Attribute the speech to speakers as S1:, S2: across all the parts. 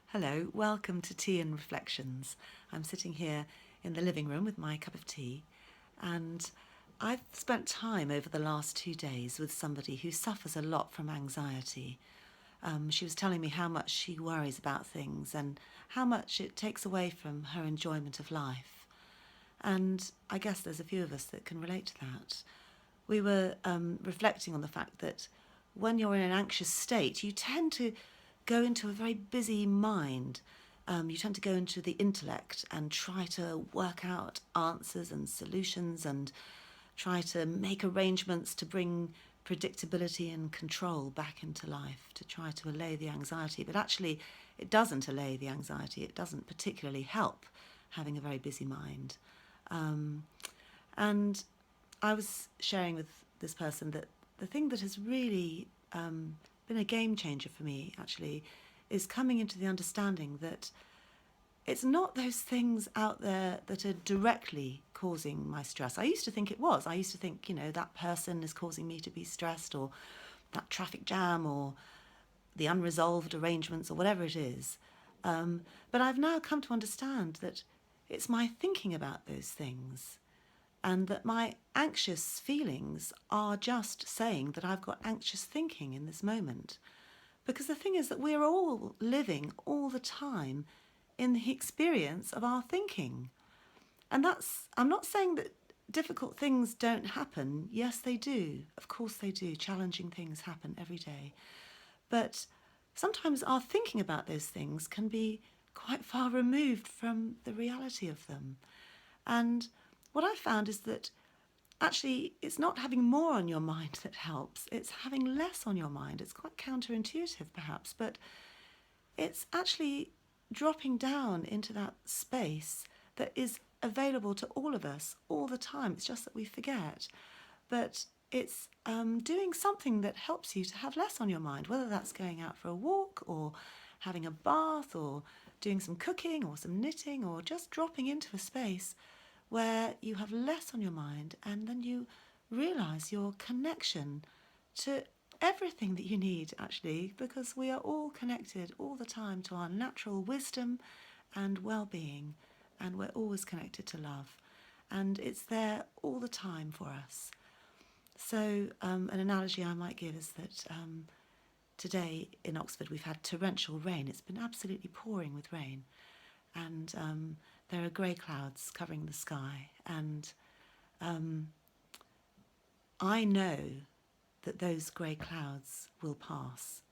S1: Hello, welcome to Tea and Reflections. I'm sitting here in the living room with my cup of tea, and I've spent time over the last 2 days with somebody who suffers a lot from anxiety. She was telling me how much she worries about things and how much it takes away from her enjoyment of life. And I guess there's a few of us that can relate to that. We were reflecting on the fact that when you're in an anxious state, you tend to go into a very busy mind. You tend to go into the intellect and try to work out answers and solutions and try to make arrangements to bring predictability and control back into life, to try to allay the anxiety. But actually, it doesn't allay the anxiety. It doesn't particularly help having a very busy mind. And I was sharing with this person that the thing that has really been a game changer for me, actually, is coming into the understanding that it's not those things out there that are directly causing my stress. I used to think it was. I used to think, that person is causing me to be stressed, or that traffic jam, or the unresolved arrangements, or whatever it is. But I've now come to understand that it's my thinking about those things, and that my anxious feelings are just saying that I've got anxious thinking in this moment. Because the thing is that we're all living all the time in the experience of our thinking. And I'm not saying that difficult things don't happen. Yes, they do. Of course they do. Challenging things happen every day. But sometimes our thinking about those things can be quite far removed from the reality of them. And what I found is that actually it's not having more on your mind that helps, it's having less on your mind. It's quite counterintuitive perhaps, but it's actually dropping down into that space that is available to all of us all the time. It's just that we forget. But it's doing something that helps you to have less on your mind, whether that's going out for a walk or having a bath or doing some cooking or some knitting, or just dropping into a space where you have less on your mind, and then you realize your connection to everything that you need, actually, because we are all connected all the time to our natural wisdom and well-being, and we're always connected to love, and it's there all the time for us. So an analogy I might give is that today in Oxford we've had torrential rain. It's been absolutely pouring with rain, and there are grey clouds covering the sky, and I know that those grey clouds will pass,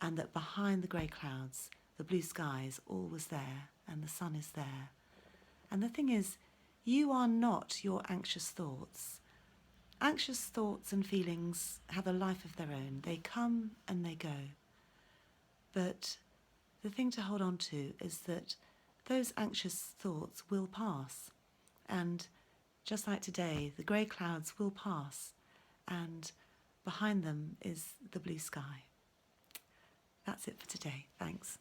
S1: and that behind the grey clouds the blue sky is always there and the sun is there. And the thing is, you are not your anxious thoughts. Anxious thoughts and feelings have a life of their own. They come and they go. But the thing to hold on to is that those anxious thoughts will pass. And just like today, the grey clouds will pass, and behind them is the blue sky. That's it for today. Thanks.